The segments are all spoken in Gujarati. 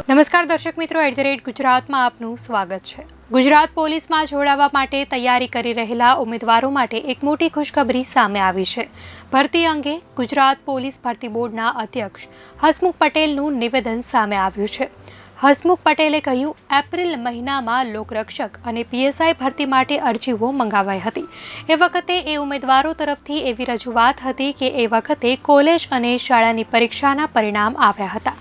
નમસ્કાર દર્શક મિત્રો, @ગુજરાતમાં આપનું સ્વાગત છે। ગુજરાત પોલીસમાં જોડાવા માટે તૈયારી કરી રહેલા ઉમેદવારો માટે એક મોટી ખુશખબરી સામે આવી છે। ભરતી અંગે ગુજરાત પોલીસ ભરતી બોર્ડના અધ્યક્ષ હસમુખ પટેલનું નિવેદન સામે આવ્યું છે। હસમુખ પટેલે કહ્યું, એપ્રિલ મહિનામાં લોકરક્ષક અને પીએસઆઈ ભરતી માટે અરજીઓ મંગાવાઈ હતી। એ વખતે એ ઉમેદવારો તરફથી એવી રજૂઆત હતી કે એ વખતે કોલેજ અને શાળાની પરીક્ષાના પરિણામ આવ્યા હતા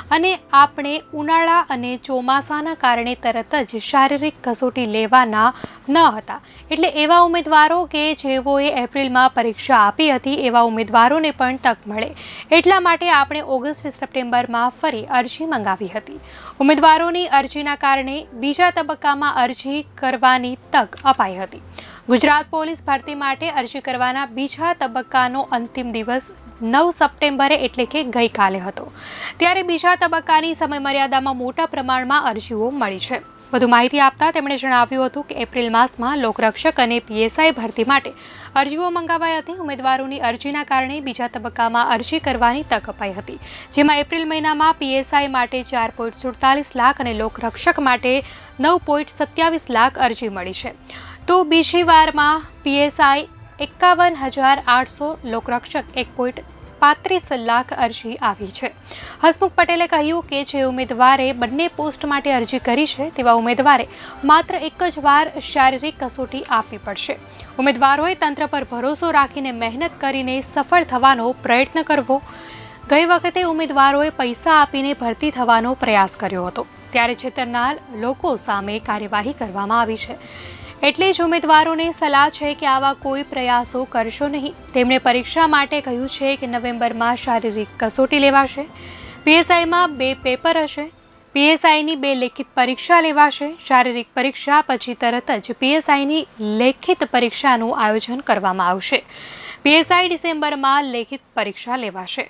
અને આપણે ઉનાળા અને ચોમાસાના કારણે તરત જ શારીરિક કસોટી લેવાના ન હતા, એટલે એવા ઉમેદવારો કે જેઓએ એપ્રિલમાં પરીક્ષા આપી હતી એવા ઉમેદવારોને પણ તક મળે એટલા માટે આપણે ઓગસ્ટ સપ્ટેમ્બરમાં ફરી અરજી મંગાવી હતી। ઉમેદવારોની અરજીના કારણે બીજા તબક્કામાં અરજી કરવાની તક અપાઈ હતી। ગુજરાત પોલીસ ભરતી માટે અરજી કરવાના બીજા તબક્કાનો અંતિમ દિવસ 9 સપ્ટેમ્બરે એટલે કે ગઈકાલે હતો, ત્યારે બીજા તબક્કાની સમયમર્યાદામાં મોટા પ્રમાણમાં અરજીઓ મળી છે। વધુ માહિતી આપતા તેમણે જણાવ્યું હતું કે એપ્રિલ માસમાં લોકરક્ષક અને પીએસઆઈ ભરતી માટે અરજીઓ મંગાવાઈ હતી। ઉમેદવારોની અરજીના કારણે બીજા તબક્કામાં અરજી કરવાની તક અપાઈ હતી, જેમાં એપ્રિલ મહિનામાં પીએસઆઈ માટે 4.47 લાખ અને લોકરક્ષક માટે 9.27 લાખ અરજી મળી છે, તો બીજી વારમાં પીએસઆઈ 51,800, લોકરક્ષક 1.35 લાખ અરજી આવી છે। હસમુખ પટેલે કહ્યું કે જે ઉમેદવારે બંને પોસ્ટ માટે અરજી કરી છે તેવા ઉમેદવારે માત્ર એક જ વાર શારીરિક કસોટી આપવી પડશે। ઉમેદવારોએ તંત્ર પર ભરોસો રાખીને મહેનત કરીને સફળ થવાનો પ્રયત્ન કરવો। ગઈ વખતે ઉમેદવારોએ પૈસા આપીને ભરતી થવાનો પ્રયાસ કર્યો હતો, ત્યારે છેતરનાર લોકો સામે કાર્યવાહી કરવામાં આવી છે, એટલે જ ઉમેદવારોને સલાહ છે કે આવા કોઈ પ્રયાસો કરશો નહીં। તેમણે પરીક્ષા માટે કહ્યું છે કે નવેમ્બરમાં શારીરિક કસોટી લેવાશે, પીએસઆઈમાં 2 પેપર હશે, પીએસઆઈની 2 લેખિત પરીક્ષા લેવાશે, શારીરિક પરીક્ષા પછી તરત જ પીએસઆઈની લેખિત પરીક્ષાનું આયોજન કરવામાં આવશે। પીએસઆઈ ડિસેમ્બરમાં લેખિત પરીક્ષા લેવાશે।